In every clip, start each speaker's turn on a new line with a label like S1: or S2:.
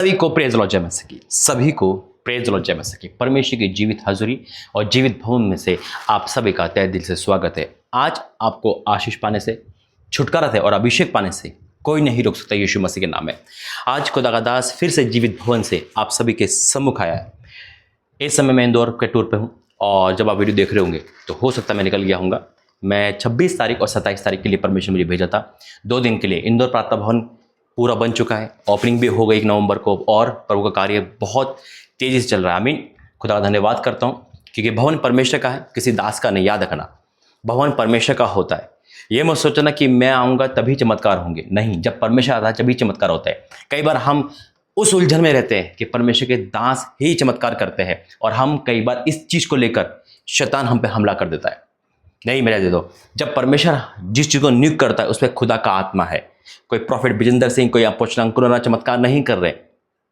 S1: सभी को praise Lord जय मसीह की, सभी को प्रेज लॉर्ड जय मसीह की। परमेश्वर की जीवित हाजुरी और जीवित भवन में से आप सभी का तहे दिल से स्वागत है। आज आपको आशीष पाने से, छुटकारा से और अभिषेक पाने से कोई नहीं रोक सकता यीशु मसीह के नाम में। आज खुदा का दास फिर से जीवित भवन से आप सभी के सम्मुख आया है। इस समय मैं इंदौर के टूर पे हूँ और जब आप वीडियो देख रहे होंगे तो हो सकता है मैं निकल गया हूँगा। मैं 26 तारीख और 27 तारीख के लिए परमेश्वर मुझे भेजा था 2 दिन के लिए। इंदौर प्रार्थना भवन पूरा बन चुका है, ओपनिंग भी हो गई 1 नवंबर को और प्रभु का कार्य बहुत तेज़ी से चल रहा है। आमीन। खुदा का धन्यवाद करता हूँ क्योंकि भवन परमेश्वर का है, किसी दास का नहीं। याद रखना, भवन परमेश्वर का होता है। ये मत सोचना कि मैं आऊँगा तभी चमत्कार होंगे, नहीं। जब परमेश्वर आता है तभी चमत्कार होता है। कई बार हम उस उलझन में रहते हैं कि परमेश्वर के दास ही चमत्कार करते हैं और हम कई बार इस चीज़ को लेकर शैतान हम पे हमला कर देता है। नहीं, मेरा दे दो। जब परमेश्वर जिस चीज़ को नियुक्त करता है उसमें खुदा का आत्मा है। कोई प्रॉफिट विजेंद्र सिंह, कोई अपोस्टल अंकुर चमत्कार नहीं कर रहे,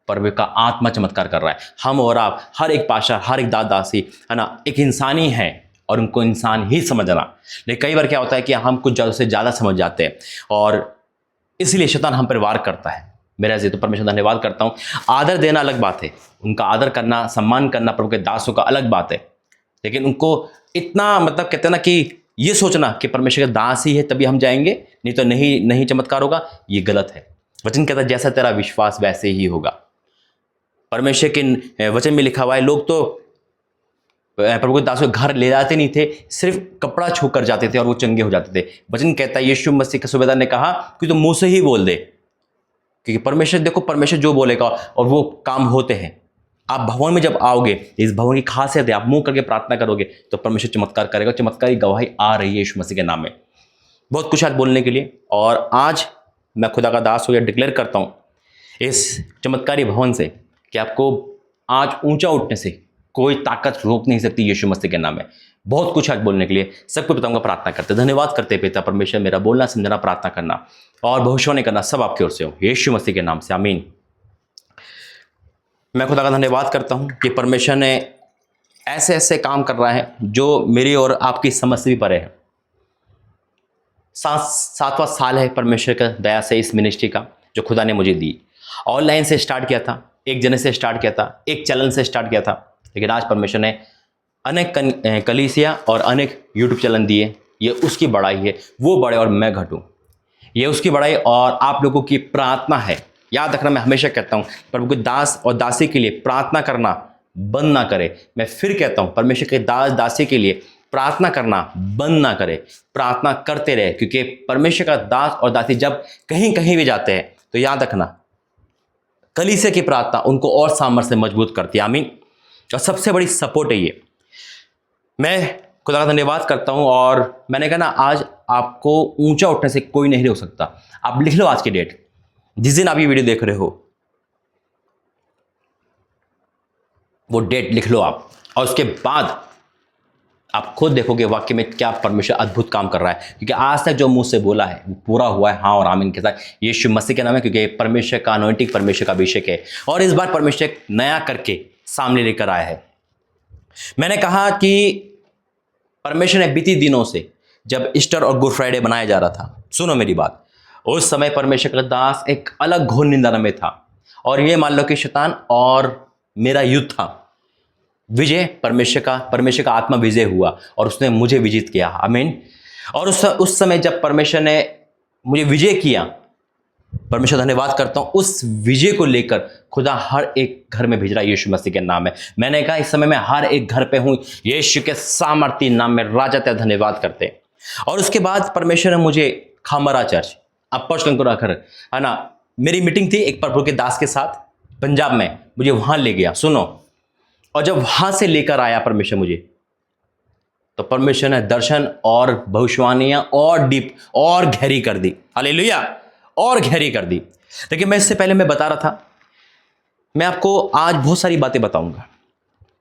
S1: परमेश्वर का आत्मा चमत्कार कर रहा है। हम और आप, हर एक पाशा, हर एक दासी है ना, एक इंसान ही है और उनको इंसान ही समझना। लेकिन कई बार क्या होता है कि हम कुछ ज़्यादा से ज़्यादा समझ जाते हैं और इसलिए शैतान हम पर वार करता है। मेरा जी तो परमेश्वर धन्यवाद करता हूँ। आदर देना अलग बात है, उनका आदर करना, सम्मान करना प्रभु के दासों का अलग बात है। लेकिन उनको इतना कहते हैं ना कि ये सोचना कि परमेश्वर का दास ही है तभी हम जाएंगे, नहीं तो नहीं चमत्कार होगा, ये गलत है। वचन कहता है जैसा तेरा विश्वास वैसे ही होगा। परमेश्वर के वचन में लिखा हुआ है, लोग तो प्रभु के दासों घर ले जाते नहीं थे, सिर्फ कपड़ा छू कर जाते थे और वो चंगे हो जाते थे। वचन कहता है यीशु मसीह के सूबेदार ने कहा कि तो मुंह से ही बोल दे, क्योंकि परमेश्वर, देखो परमेश्वर जो बोलेगा और वो काम होते हैं। आप भवन में जब आओगे, इस भवन की खासियत है, आप मुंह करके प्रार्थना करोगे तो परमेश्वर चमत्कार करेगा। चमत्कार की गवाही आ रही है यीशु मसीह के नाम में। बहुत कुछ आज बोलने के लिए, और आज मैं खुदा का दास हो या डिक्लेयर करता हूँ इस चमत्कारी भवन से कि आपको आज ऊंचा उठने से कोई ताकत रोक नहीं सकती यीशु मसीह के नाम में। बहुत कुछ आज बोलने के लिए, सबको बताऊंगा। प्रार्थना करते, धन्यवाद करते पिता परमेश्वर, मेरा बोलना, समझना, प्रार्थना करना और भविष्यवाणी करना सब आपकी ओर से हो, यीशु मसीह के नाम से, आमीन। मैं खुदा का धन्यवाद करता हूं कि परमेश्वर ने ऐसे ऐसे काम कर रहा है जो मेरी और आपकी समझ से भी परे है। 7वां साल है परमेश्वर का दया से इस मिनिस्ट्री का, जो खुदा ने मुझे दी। ऑनलाइन से स्टार्ट किया था, एक जने से स्टार्ट किया था, एक चैनल से स्टार्ट किया था, लेकिन आज परमेश्वर ने अनेक कलीसिया और अनेक यूट्यूब चैनल दिए। ये उसकी बड़ाई है, वो बढ़े और मैं घटूँ, ये उसकी बड़ाई और आप लोगों की प्रार्थना है। याद रखना, मैं हमेशा कहता हूँ प्रभु के दास और दासी के लिए प्रार्थना करना बंद ना करे। मैं फिर कहता हूँ परमेश्वर के दास दासी के लिए प्रार्थना करना बंद ना करे, प्रार्थना करते रहे। क्योंकि परमेश्वर का दास और दासी जब कहीं कहीं भी जाते हैं तो याद रखना कलीसिया की प्रार्थना उनको और सामर्थ्य से मजबूत करती है। आमीन। और सबसे बड़ी सपोर्ट है ये। मैं खुदा का धन्यवाद करता हूँ और मैंने कहा ना, आज आपको ऊंचा उठने से कोई नहीं रोक सकता। आप लिख लो आज की डेट, जिस दिन आप ये वीडियो देख रहे हो वो डेट लिख लो आप, और उसके बाद आप खुद देखोगे वाकई में क्या परमेश्वर अद्भुत काम कर रहा है। क्योंकि आज तक जो मुंह से बोला है वो पूरा हुआ है, हाँ और आमीन के साथ। यीशु मसीह के नाम है, क्योंकि परमेश्वर का अनॉइंटिंग, परमेश्वर का अभिषेक है और इस बार परमेश्वर नया करके सामने लेकर आया है। मैंने कहा कि परमेश्वर ने बीती दिनों से, जब ईस्टर और गुड फ्राइडे बनाया जा रहा था, सुनो मेरी बात, उस समय परमेश्वर का दास एक अलग घोर निंदा में था। और ये मान लो कि शैतान और मेरा युद्ध था। विजय परमेश्वर का आत्मा विजय हुआ और उसने मुझे विजित किया। आमीन। और उस समय जब परमेश्वर ने मुझे विजय किया, परमेश्वर धन्यवाद करता हूँ, उस विजय को लेकर खुदा हर एक घर में भेज रहा है यीशु मसीह के नाम में। मैंने कहा इस समय मैं हर एक घर पे हूँ, यीशु के सामर्थी नाम में राजा तेरा धन्यवाद करते हैं। और उसके बाद परमेश्वर ने मुझे खामरा चर्च, अपोस्टल अंकुर है ना, मेरी मीटिंग थी एक प्रभु के दास के साथ पंजाब में, मुझे वहां ले गया। सुनो, और जब वहां से लेकर आया परमेश्वर मुझे, तो परमेश्वर ने दर्शन और भविष्यवाणियां और डीप और गहरी कर दी। हालेलुया, और गहरी कर दी। लेकिन मैं इससे पहले मैं बता रहा था, मैं आपको आज बहुत सारी बातें बताऊंगा,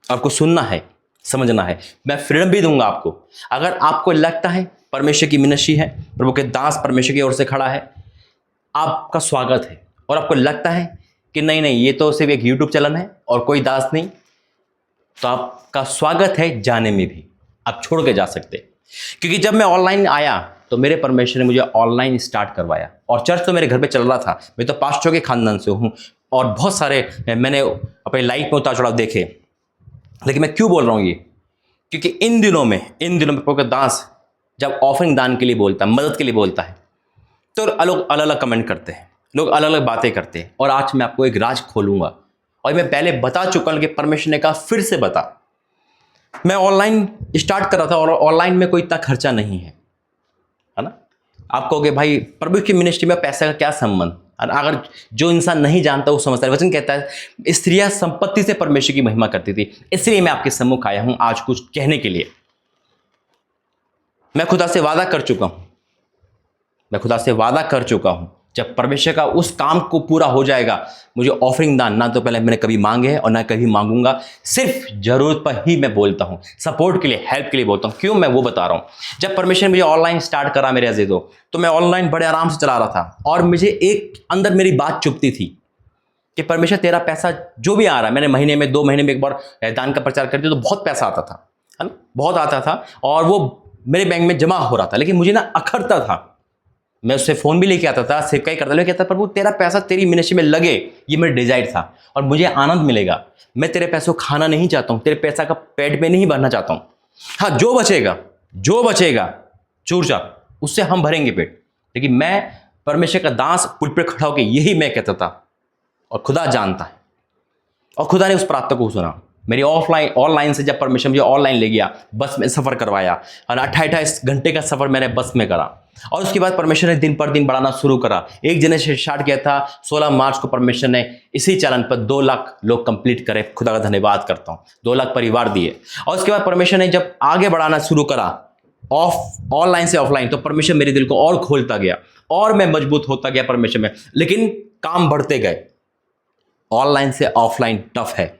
S1: आपको सुनना है, समझना है। मैं फ्रीडम भी दूंगा आपको। अगर आपको लगता है परमेश्वर की मिनिस्ट्री है, प्रभु के दास परमेश्वर की ओर से खड़ा है, आपका स्वागत है। और आपको लगता है कि नहीं ये तो सिर्फ एक यूट्यूब चैनल है और कोई दास नहीं, तो आपका स्वागत है जाने में भी, आप छोड़ के जा सकते। क्योंकि जब मैं ऑनलाइन आया तो मेरे परमेश्वर ने मुझे ऑनलाइन स्टार्ट करवाया, और चर्च तो मेरे घर पे चल रहा था। मैं तो पास्टरों के खानदान से हूँ, और बहुत सारे मैंने अपने लाइफ में उतार चढ़ाव देखे। लेकिन मैं क्यों बोल रहा हूँ ये? क्योंकि इन दिनों में प्रभु का दास जब ऑफरिंग दान के लिए बोलता है, मदद के लिए बोलता है, तो लोग अलग अलग कमेंट करते हैं, लोग अलग अलग बातें करते हैं। और आज मैं आपको एक राज खोलूंगा, और मैं पहले बता चुका हूं कि परमेश्वर ने कहा फिर से बता। मैं ऑनलाइन स्टार्ट कर रहा था और ऑनलाइन में कोई इतना खर्चा नहीं है ना। आप कहोगे भाई प्रभु की मिनिस्ट्री में पैसे का क्या संबंध? अगर जो इंसान नहीं जानता वो समझता है। वचन कहता है स्त्रियां संपत्ति से परमेश्वर की महिमा करती थी। इसलिए मैं आपके सम्मुख आया हूं आज कुछ कहने के लिए। मैं खुदा से वादा कर चुका हूं, जब परमेश्वर का उस काम को पूरा हो जाएगा, मुझे ऑफरिंग दान ना तो पहले मैंने कभी मांगे हैं और ना कभी मांगूंगा। सिर्फ जरूरत पर ही मैं बोलता हूं, सपोर्ट के लिए, हेल्प के लिए बोलता हूं। क्यों? मैं वो बता रहा हूं। जब परमेश्वर ने मुझे ऑनलाइन स्टार्ट करा मेरे अजीजों, तो मैं ऑनलाइन बड़े आराम से चला रहा था, और मुझे एक अंदर मेरी बात चुभती थी कि परमेश्वर तेरा पैसा जो भी आ रहा है, मैंने महीने में 2 महीने में एक बार दान का प्रचार कर दिया तो बहुत पैसा आता था, है ना, बहुत आता था, और वो मेरे बैंक में जमा हो रहा था। लेकिन मुझे ना अखरता था। मैं उससे फ़ोन भी लेके आता था, सिक्का ही करता, लेकिन कहता प्रभु तेरा पैसा तेरी मिनिस्ट्री में लगे, ये मेरा डिजायर था, और मुझे आनंद मिलेगा। मैं तेरे पैसों को खाना नहीं चाहता हूँ, तेरे पैसा का पेट में नहीं भरना चाहता हूँ। हाँ, जो बचेगा चूरचाप उससे हम भरेंगे पेट। लेकिन मैं परमेश्वर का दास पुल पर खड़ा होकर यही मैं कहता था, और खुदा जानता है, और खुदा ने उस प्रार्थना को सुना। मेरी ऑनलाइन से जब परमेश्वर मुझे ऑनलाइन ले गया, बस में सफ़र करवाया, और 28 घंटे का सफ़र मैंने बस में करा। और उसके बाद परमेश्वर ने दिन पर दिन बढ़ाना शुरू करा। 1 जनवरी से स्टार्ट किया था, 16 मार्च को परमेश्वर ने इसी चैनल पर 2 लाख लोग कंप्लीट करे। खुदा का धन्यवाद करता हूँ, 2 लाख परिवार दिए। और उसके बाद परमेश्वर ने जब आगे बढ़ाना शुरू करा ऑनलाइन से ऑफलाइन, तो परमेश्वर मेरे दिल को और खोलता गया, और मैं मजबूत होता गया परमेश्वर में। लेकिन काम बढ़ते गए। ऑनलाइन से ऑफलाइन टफ है,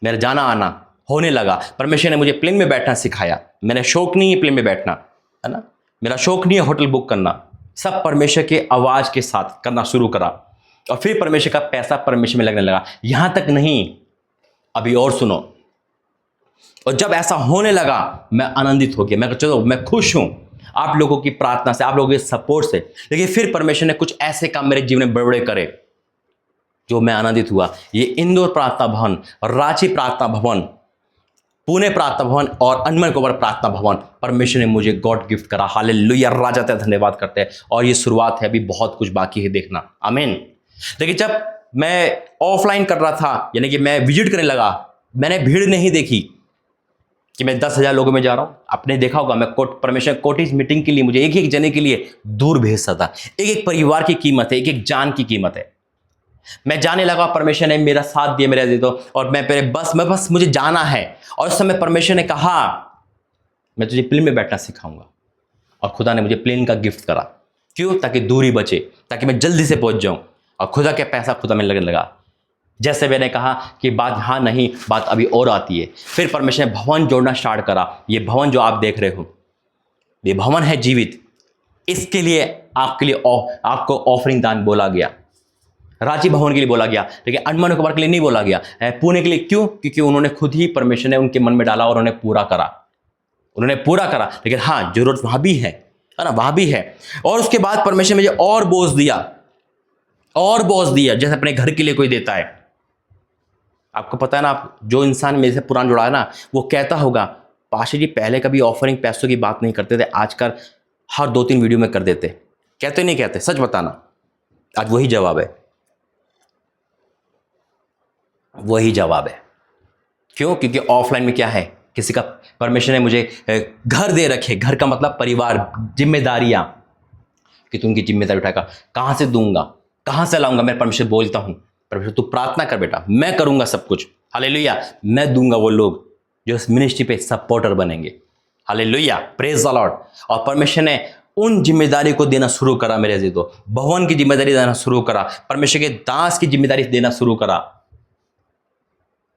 S1: मेरा जाना आना होने लगा। परमेश्वर ने मुझे प्लेन में बैठना सिखाया। मेरा शौक नहीं है प्लेन में बैठना, है ना, मेरा शौक नहीं है होटल बुक करना। सब परमेश्वर के आवाज़ के साथ करना शुरू करा, और फिर परमेश्वर का पैसा परमेश्वर में लगने लगा। यहां तक नहीं, अभी और सुनो। और जब ऐसा होने लगा, मैं आनंदित हो गया। मैं चलो, मैं खुश हूं आप लोगों की प्रार्थना से, आप लोगों के सपोर्ट से। लेकिन फिर परमेश्वर ने कुछ ऐसे काम मेरे जीवन में बड़े करे जो मैं आनंदित हुआ। ये इंदौर प्रार्थना भवन, रांची प्रार्थना भवन, पुणे प्रार्थना भवन और अनमोल कुमार प्रार्थना भवन परमेश्वर ने मुझे गॉड गिफ्ट करा। हालेलुया, राजा तेरा धन्यवाद करते हैं। और ये शुरुआत है, अभी बहुत कुछ बाकी है देखना। आमीन। देखिए, जब मैं ऑफलाइन कर रहा था, यानी कि मैं विजिट करने लगा, मैंने भीड़ नहीं देखी कि मैं 10,000 लोगों में जा रहा हूं। आपने देखा होगा, मैं परमेश्वर कोटिज मीटिंग के लिए मुझे एक जने के लिए दूर भेजता था। एक परिवार की कीमत है, एक जान की कीमत है। मैं जाने लगा, परमेश्वर ने मेरा साथ दिया मेरे अजीजों, और मैं बस मुझे जाना है। और उस समय परमेश्वर ने कहा मैं तुझे प्लेन में बैठना सिखाऊंगा, और खुदा ने मुझे प्लेन का गिफ्ट करा। क्यों? ताकि दूरी बचे, ताकि मैं जल्दी से पहुंच जाऊं। और खुदा के पैसा खुदा में लगने लगा। जैसे मैंने कहा कि बात हाँ नहीं, बात अभी और आती है। फिर परमेश्वर ने भवन जोड़ना स्टार्ट करा। ये भवन जो आप देख रहे हो, ये भवन है जीवित। इसके लिए आपको ऑफरिंग दान बोला गया, रांची भवन के लिए बोला गया, लेकिन अनमोल कुमार के लिए नहीं बोला गया, पुणे के लिए। क्यों? क्योंकि उन्होंने खुद ही, परमेश्वर ने उनके मन में डाला और उन्होंने पूरा करा। लेकिन हाँ, जरूरत वहां भी है ना, वहां भी है। और उसके बाद परमेश्वर ने मुझे और बोझ दिया, जैसे अपने घर के लिए कोई देता है। आपको पता है ना, आप जो इंसान मेरे से पुराना जुड़ा है ना, वो कहता होगा पाशा जी पहले कभी ऑफरिंग पैसों की बात नहीं करते थे, आजकल हर 2-3 वीडियो में कर देते। कहते नहीं कहते? सच बताना। आज वही जवाब है। क्यों? क्योंकि ऑफलाइन में क्या है, किसी का परमेश्वर ने मुझे घर दे रखे। घर का मतलब परिवार, जिम्मेदारियां, कि तू उनकी जिम्मेदारी उठाएगा। कहां से दूंगा, कहां से लाऊंगा? मैं परमेश्वर बोलता हूं, परमेश्वर तू प्रार्थना कर बेटा, मैं करूंगा सब कुछ। हालेलुया। मैं दूंगा वो लोग जो इस मिनिस्ट्री पे सपोर्टर बनेंगे। Hallelujah, praise the Lord. और परमेश्वर ने उन जिम्मेदारी को देना शुरू करा मेरे अजीजों। भवन की जिम्मेदारी देना शुरू करा, परमेश्वर के दास की जिम्मेदारी देना शुरू करा।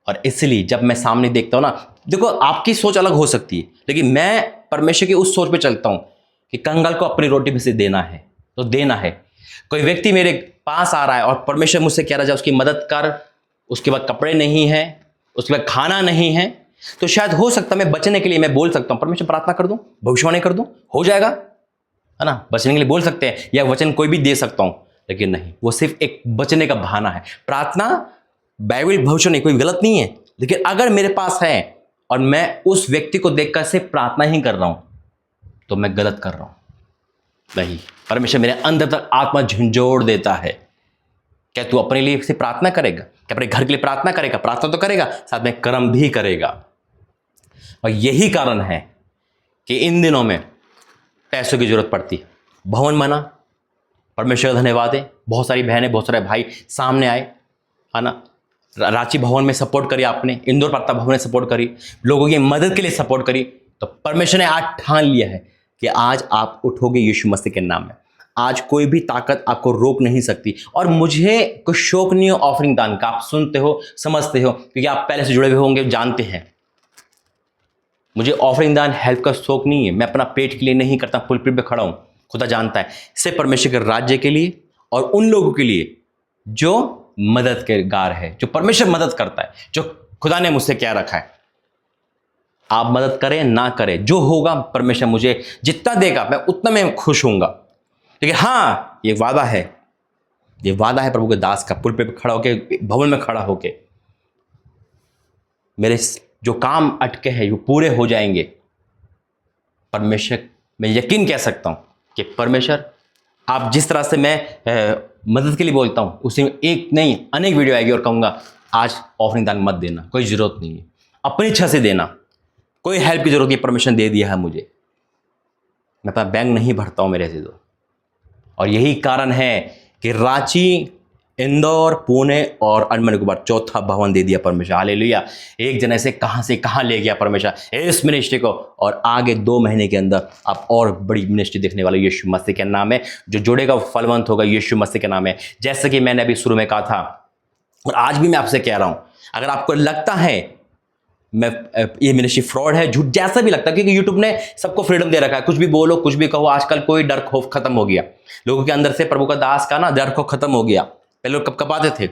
S1: और इसलिए जब मैं सामने देखता हूं ना, देखो आपकी सोच अलग हो सकती है, लेकिन मैं परमेश्वर की उस सोच पे चलता हूं कि कंगाल को अपनी रोटी में से देना है तो देना है। कोई व्यक्ति मेरे पास आ रहा है और परमेश्वर मुझसे कह रहा है उसकी मदद कर, उसके बाद कपड़े नहीं है, उसके बाद खाना नहीं है, तो शायद हो सकता मैं बचने के लिए मैं बोल सकता हूं परमेश्वर प्रार्थना कर दूं, भविष्यवाणी कर दूं, हो जाएगा, है ना, बचने के लिए बोल सकते हैं, या वचन कोई भी दे सकता हूं। लेकिन नहीं, वो सिर्फ एक बचने का बहाना है। प्रार्थना बाइबल भविष्य नहीं, कोई गलत नहीं है, लेकिन अगर मेरे पास है और मैं उस व्यक्ति को देखकर सिर्फ प्रार्थना ही कर रहा हूं तो मैं गलत कर रहा हूं। नहीं, परमेश्वर मेरे अंदर तक आत्मा झंझोड़ देता है। क्या तू अपने लिए सिर्फ प्रार्थना करेगा? क्या अपने घर के लिए प्रार्थना करेगा? प्रार्थना तो करेगा, साथ में कर्म भी करेगा। और यही कारण है कि इन दिनों में पैसों की जरूरत पड़ती है। भवन बना, परमेश्वर का धन्यवाद है, बहुत सारी बहनें, बहुत सारे भाई सामने आए, है ना। रांची भवन में सपोर्ट करी आपने, इंदौर प्रताप भवन में सपोर्ट करी, लोगों की मदद के लिए सपोर्ट करी, तो परमेश्वर ने आज ठान लिया है कि आज आप उठोगे यीशु मसीह के नाम में। आज कोई भी ताकत आपको रोक नहीं सकती। और मुझे कुछ शौक नहीं हो ऑफरिंग दान का, आप सुनते हो, समझते हो, क्योंकि आप पहले से जुड़े हुए होंगे, जानते हैं। मुझे ऑफरिंग दान हेल्प का शौक नहीं है, मैं अपना पेट के लिए नहीं करता, पुलपिट पे खड़ा हूं, खुदा जानता है। सिर्फ परमेश्वर के राज्य के लिए और उन लोगों के लिए जो मददगार है, जो परमेश्वर मदद करता है, जो खुदा ने मुझसे क्या रखा है। आप मदद करें ना करें, जो होगा परमेश्वर मुझे जितना देगा मैं उतना मैं खुश होऊंगा। लेकिन हाँ, ये वादा है, ये वादा है प्रभु के दास का, पुलपिट पे खड़ा होके, भवन में खड़ा होके, मेरे जो काम अटके हैं वो पूरे हो जाएंगे। परमेश्वर, मैं यकीन कह सकता हूं कि परमेश्वर, आप जिस तरह से मैं मदद के लिए बोलता हूं, उसी में एक नहीं अनेक वीडियो आएगी और कहूंगा आज ऑफरिंग दान मत देना, कोई जरूरत नहीं है, अपनी इच्छा से देना, कोई हेल्प की जरूरत नहीं, परमिशन दे दिया है मुझे, मैं अपना बैंक नहीं भरता हूं मेरे से तो। और यही कारण है कि रांची, इंदौर, पुणे और अंडमान निकोबार चौथा भवन दे दिया परमेश्वर। हालेलुया। एक जने से कहां ले गया परमेश्वर इस मिनिस्ट्री को, और आगे 2 महीने के अंदर आप और बड़ी मिनिस्ट्री देखने वाले यीशु मसीह के नाम है। जो जुड़ेगा फलवंत होगा यीशु मसीह के नाम है। जैसे कि मैंने अभी शुरू में कहा था और आज भी मैं आपसे कह रहा हूं, अगर आपको लगता है ये मिनिस्ट्री फ्रॉड है, झूठ, जैसा भी लगता है, क्योंकि यूट्यूब ने सबको फ्रीडम दे रखा है, कुछ भी बोलो, कुछ भी कहो। आजकल कोई डर खौफ खत्म हो गया लोगों के अंदर से, प्रभु का दास का ना डर खौफ खत्म हो गया। पहले लोग कपकपाते थे,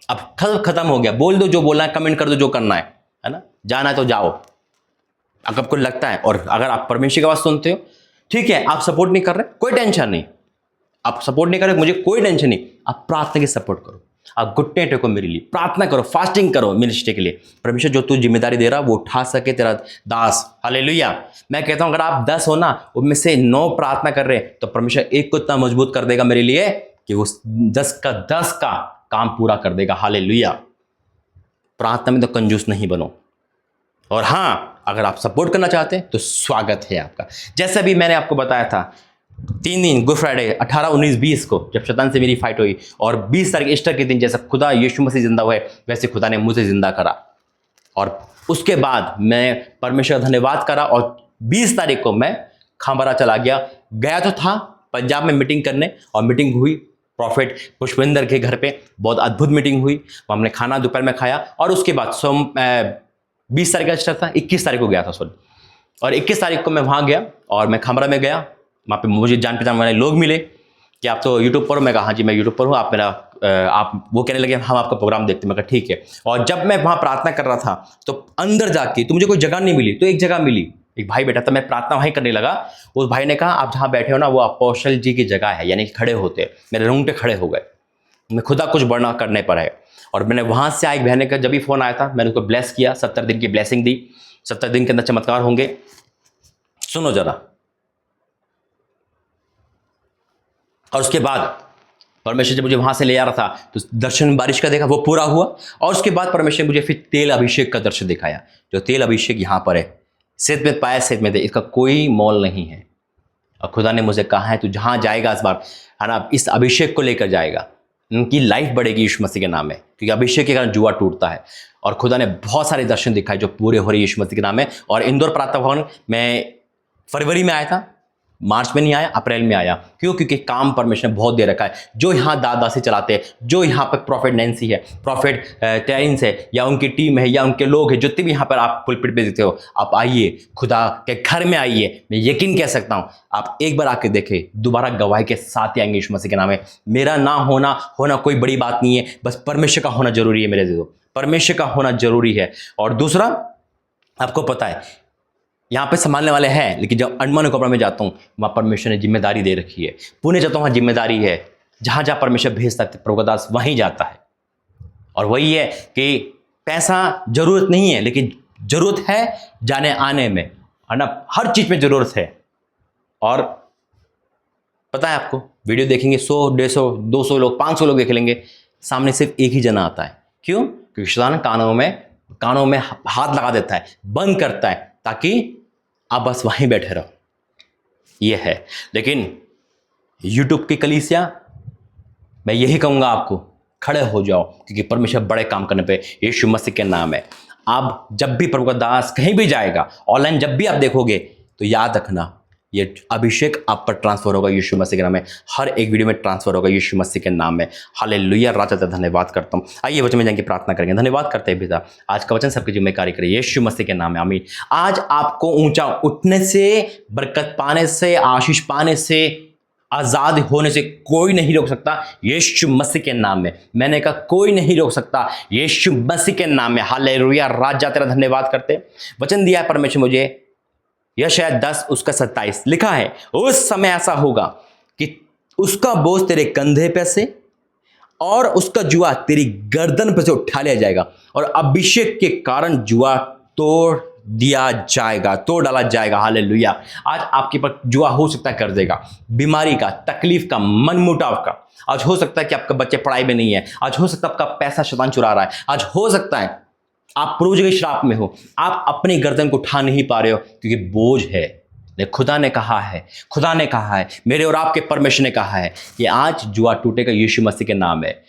S1: अब खत्म हो गया। बोल दो जो बोलना है, कमेंट कर दो जो करना है ना, जाना है तो जाओ। अगर आपको लगता है, और अगर आप परमेश्वर की आवाज सुनते हो, ठीक है, आप सपोर्ट नहीं कर रहे, कोई टेंशन नहीं, आप सपोर्ट नहीं कर रहे, मुझे कोई टेंशन नहीं। आप प्रार्थना की सपोर्ट करो, आप घुटने टेको मेरे लिए, प्रार्थना करो, फास्टिंग करो मिनिस्ट्री के लिए। परमेश्वर जो तू जिम्मेदारी दे रहा वो उठा सके तेरा दास। हालेलुया। मैं कहता हूं अगर आप 10 हो ना, उनमें से 9 प्रार्थना कर रहे हैं, तो परमेश्वर एक को इतना मजबूत कर देगा मेरे लिए कि वो 10 का 10 का काम पूरा कर देगा। हालेलुया। प्रार्थना में तो कंजूस नहीं बनो। और हाँ, अगर आप सपोर्ट करना चाहते हैं तो स्वागत है आपका। जैसे अभी मैंने आपको बताया था 3 दिन गुड फ्राइडे 18, 19, 20 को जब शैतान से मेरी फाइट हुई, और 20 तारीख ईस्टर के दिन जैसा खुदा यीशु मसीह जिंदा हुए वैसे खुदा ने मुझे जिंदा करा। और उसके बाद मैं परमेश्वर का धन्यवाद करा, और 20 तारीख को मैं खांबरा चला गया तो था पंजाब में मीटिंग करने, और मीटिंग हुई प्रॉफिट पुष्पेंद्र के घर पे। बहुत अद्भुत मीटिंग हुई, हमने खाना दोपहर में खाया। और उसके बाद 20 तारीख का ईस्टर था, 21 तारीख को गया था सॉरी, और 21 तारीख को मैं वहाँ गया और मैं खांबरा में गया। वहाँ पे मुझे जान पहचान वाले लोग मिले कि आप तो यूट्यूब पर हो। मैं कहा हाँ जी मैं यूट्यूब पर हूँ, आप मेरा आप वो कहने लगे हम आपका प्रोग्राम देखते हैं। मैं कहा ठीक है। और जब मैं वहाँ प्रार्थना कर रहा था तो अंदर जाके तो मुझे कोई जगह नहीं मिली, तो एक जगह मिली, एक भाई बैठा था, मैं प्रार्थना वहीं करने लगा। उस भाई ने कहा आप जहाँ बैठे हो ना वो अपोस्टल जी की जगह है, यानी कि खड़े होते। मेरे रूम पे खड़े हो गए, मैं खुदा कुछ बड़ा करने पर है। और मैंने वहाँ से एक बहन का जब भी फ़ोन आया था मैंने उसको ब्लेस किया, 70 दिन की ब्लेसिंग दी। 70 दिन के अंदर चमत्कार होंगे। सुनो जरा। और उसके बाद परमेश्वर जब मुझे वहां से ले आ रहा था तो दर्शन बारिश का देखा, वो पूरा हुआ। और उसके बाद परमेश्वर ने मुझे फिर तेल अभिषेक का दर्शन दिखाया। जो तेल अभिषेक यहाँ पर है, सिर में पाया, सिर में दे, इसका कोई मोल नहीं है। और खुदा ने मुझे कहा है तू जहाँ जाएगा इस बार, है ना, इस अभिषेक को लेकर जाएगा, उनकी लाइफ बढ़ेगी यीशु मसीह के नाम में, क्योंकि अभिषेक के कारण जुआ टूटता है। और खुदा ने बहुत सारे दर्शन दिखाए जो पूरे हो रहे यीशु मसीह के नाम में। और इंदौर प्रार्थना भवन में फरवरी में आया था, मार्च में नहीं आया, अप्रैल में आया। क्यों? क्योंकि काम परमेश्वर ने बहुत दे रखा है। जो यहाँ दादासी चलाते हैं, जो यहाँ पर प्रॉफिट नैन्सी है, प्रॉफिट टेरिंस है, या उनकी टीम है, या उनके लोग हैं, जितने भी यहाँ पर आप पुलपिट पे देते हो, आप आइए, खुदा के घर में आइए। मैं यकीन कह सकता हूँ आप एक बार आके देखें, दोबारा गवाही के साथ ही आएंगे यीशु मसीह के नाम में। मेरा ना होना कोई बड़ी बात नहीं है, बस परमेश्वर का होना जरूरी है। मेरे दोस्तों, परमेश्वर का होना जरूरी है। और दूसरा, आपको पता है यहाँ पे संभालने वाले हैं, लेकिन जब अंडमान निकोबार में जाता हूँ वहाँ परमेश्वर ने जिम्मेदारी दे रखी है। पुणे जाता हूँ वहाँ जिम्मेदारी है, जहां जहां परमेश्वर भेजता है प्रभु का दास वहीं जाता है। और वही है कि पैसा जरूरत नहीं है, लेकिन जरूरत है जाने आने में, है ना, हर चीज में जरूरत है। और पता है आपको, वीडियो देखेंगे 100, 150, 200 लोग, 500 लोग देख लेंगे, सामने सिर्फ एक ही जना आता है। क्यों? क्योंकि शैतान कानों में हाथ लगा देता है, बंद करता है, ताकि आप बस वहीं बैठे रहो। ये है। लेकिन यूट्यूब की कलीसिया, मैं यही कहूंगा आपको, खड़े हो जाओ, क्योंकि परमेश्वर बड़े काम करने पे यीशु मसीह के नाम है। आप जब भी प्रभु का दास कहीं भी जाएगा, ऑनलाइन जब भी आप देखोगे, तो याद रखना, ये अभिषेक आप पर ट्रांसफर होगा यीशु मसीह के नाम में। हर एक वीडियो में ट्रांसफर होगा यीशु मसीह के नाम में। हालेलुया। राजा का धन्यवाद करता हूँ। आइए वचन में जाएंगे, प्रार्थना करेंगे। धन्यवाद करते हैं पिता, आज का वचन सबके जिम्मेदारी करे यीशु मसीह के नाम में, आमीन। आज आपको ऊंचा उठने से, बरकत पाने से, आशीष पाने से, आजाद होने से कोई नहीं रोक सकता यीशु मसीह के नाम में। मैंने कहा कोई नहीं रोक सकता यीशु मसीह के नाम में। हालेलुया। राजा तेरा धन्यवाद करते। वचन दिया है परमेश्वर मुझे, यशायाह 10 उसका 27 लिखा है, उस समय ऐसा होगा कि उसका बोझ तेरे कंधे पे से और उसका जुआ तेरी गर्दन पे से उठा लिया जाएगा, और अभिषेक के कारण जुआ तोड़ डाला जाएगा। हालेलुया। आज आपके पर जुआ हो सकता है कर देगा, बीमारी का, तकलीफ का, मनमुटाव का। आज हो सकता है कि आपका बच्चे पढ़ाई में नहीं है, आज हो सकता है आपका पैसा शैतान चुरा रहा है, आज हो सकता है आप पूर्वज के श्राप में हो, आप अपनी गर्दन को उठा नहीं पा रहे हो क्योंकि बोझ है। खुदा ने कहा है, मेरे और आपके परमेश्वर ने कहा है कि आज जुआ टूटेगा यीशु मसीह के नाम है।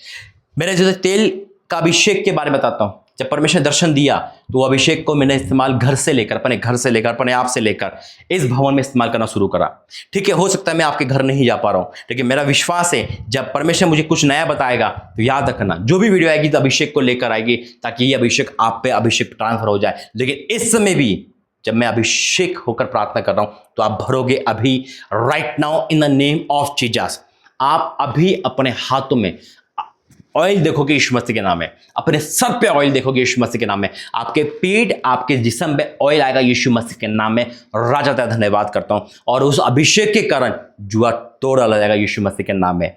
S1: मेरे जैसे तेल का अभिषेक के बारे में बताता हूं। जब परमेश्वर ने दर्शन दिया तो वो अभिषेक को मैंने इस्तेमाल अपने आप से लेकर इस भवन में इस्तेमाल करना शुरू करा। ठीक है, हो सकता है मैं आपके घर नहीं जा पा रहा हूं, लेकिन मेरा विश्वास है जब परमेश्वर मुझे कुछ नया बताएगा तो याद रखना, जो भी वीडियो आएगी तो अभिषेक को लेकर आएगी, ताकि ये अभिषेक आप पे अभिषेक ट्रांसफर हो जाए। लेकिन इस समय भी जब मैं अभिषेक होकर प्रार्थना कर रहा हूं तो आप भरोगे अभी, right now in the name of Jesus. आप अभी अपने हाथों में ऑयल देखोगे यीशु मसीह के नाम में, अपने सर पे ऑयल देखोगे यीशु मसीह के नाम में, आपके पीठ, आपके जिस्म पे ऑयल आएगा यीशु मसीह के नाम में। राजा तेरा धन्यवाद करता हूं। और उस अभिषेक के कारण जुआ तोड़ डाला जाएगा यीशु मसीह के नाम में।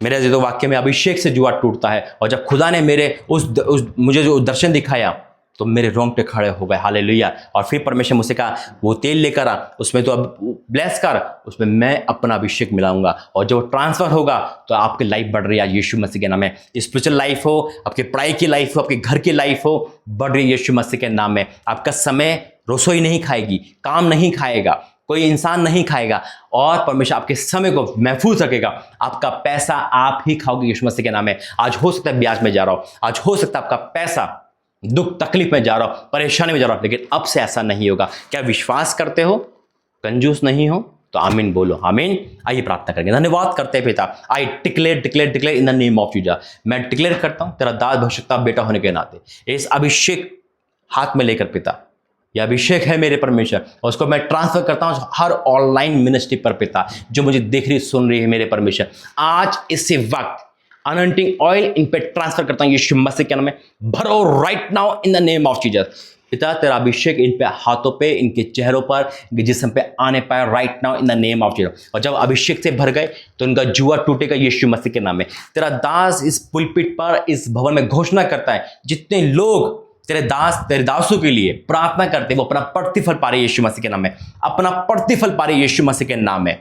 S1: मेरे जो वाक्य में अभिषेक से जुआ टूटता है, और जब खुदा ने मेरे मुझे जो दर्शन दिखाया तो मेरे रोंगटे खड़े हो गए। हालेलुया। और फिर परमेश्वर मुझसे कहा वो तेल लेकर आ, उसमें तो अब ब्लेस कर, उसमें मैं अपना अभिषेक मिलाऊंगा, और जब ट्रांसफर होगा तो आपकी लाइफ बढ़ रही है यीशु मसीह के नाम में। स्पिरिचुअल लाइफ हो, आपकी पढ़ाई की लाइफ हो, आपके घर की लाइफ हो, बढ़ रही है यीशु मसीह के नाम में। आपका समय रसोई नहीं खाएगी, काम नहीं खाएगा, कोई इंसान नहीं खाएगा, और परमेश्वर आपके समय को महफूज रखेगा। आपका पैसा आप ही खाओगे यीशु मसीह के नाम में। आज हो सकता है ब्याज में जा रहा हो, आज हो सकता है आपका पैसा दुख तकलीफ में जा रहा हो, परेशानी में जा रहा हो, लेकिन अब से ऐसा नहीं होगा। क्या विश्वास करते हो? कंजूस नहीं हो तो आमीन बोलो। आमीन। आइए प्रार्थना करेंगे। धन्यवाद करते हैं पिता। I declare in the name of Jesus. मैं डिक्लेयर करता हूं तेरा दास भविष्यता बेटा होने के नाते इस अभिषेक हाथ में लेकर पिता, यह अभिषेक है मेरे परमेश्वर, और उसको मैं ट्रांसफर करता हूं हर ऑनलाइन मिनिस्ट्री पर पिता, जो मुझे देख रही सुन रही है मेरे परमेश्वर। आज इसी वक्त अनॉइंटिंग ऑयल इन पे ट्रांसफर करता हूं यीशु मसीह के नाम में। भरो right now in the name of Jesus. पिता तेरा अभिषेक इन पे हाथों पे, इनके चेहरों पर, इनके जिस्म पे आने पाए right now in the name of Jesus. और जब अभिषेक से भर गए तो इनका जुआ टूटेगा यीशु मसीह के नाम में। तेरा दास इस पुलपिट पर, इस भवन में घोषणा करता है, जितने लोग तेरे दासों के लिए प्रार्थना करते हैं वो अपना प्रतिफल पा रहे यीशु मसीह के नाम में, अपना प्रतिफल पा रहे यीशु मसीह के नाम में।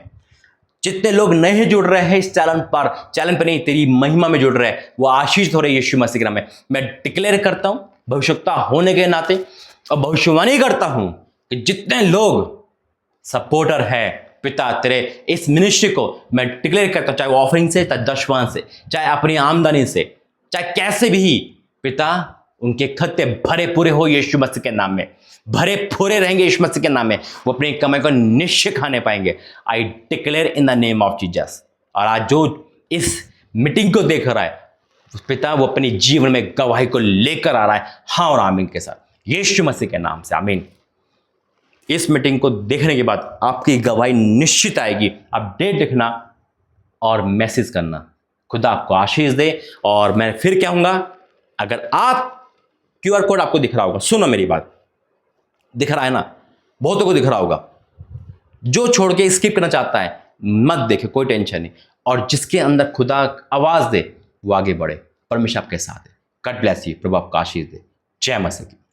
S1: जितने लोग नहीं जुड़ रहे हैं इस चैनल पर नहीं, तेरी महिमा में जुड़ रहे हैं, वो आशीष हो रहे यीशु मसीह के नाम में। मैं डिक्लेयर करता हूं भविष्यता होने के नाते, और भविष्यवाणी करता हूं कि जितने लोग सपोर्टर है पिता तेरे इस मिनिस्ट्री को, मैं डिक्लेयर करता हूं, चाहे वो ऑफरिंग से, चाहे दशवां से, चाहे अपनी आमदनी से, चाहे कैसे भी पिता, उनके खत्ते भरे पूरे हो यीशु मसीह के नाम में, भरे पूरे रहेंगे यीशु मसीह के नाम में। वो अपनी कमाई को निश्चय खाने पाएंगे। I declare in the name of Jesus. और आज जो इस मीटिंग को देख रहा है पिता, वो अपने जीवन में गवाही को लेकर आ रहा है, हाँ और आमीन के साथ, यीशु मसीह के नाम से आमीन। इस मीटिंग को देखने के बाद आपकी गवाही निश्चित आएगी। अपडेट लिखना और मैसेज करना। खुदा आपको आशीष दे। और मैं फिर कहूंगा, अगर आप QR कोड आपको दिख रहा होगा, सुनो मेरी बात, दिख रहा है ना, बहुतों को दिख रहा होगा, जो छोड़ के स्किप करना चाहता है मत देखे, कोई टेंशन नहीं। और जिसके अंदर खुदा आवाज़ दे वो आगे बढ़े। परमेश्वर आपके साथ है। गॉड ब्लेस यू, प्रभु आपको आशीष दे। जय मसीह की।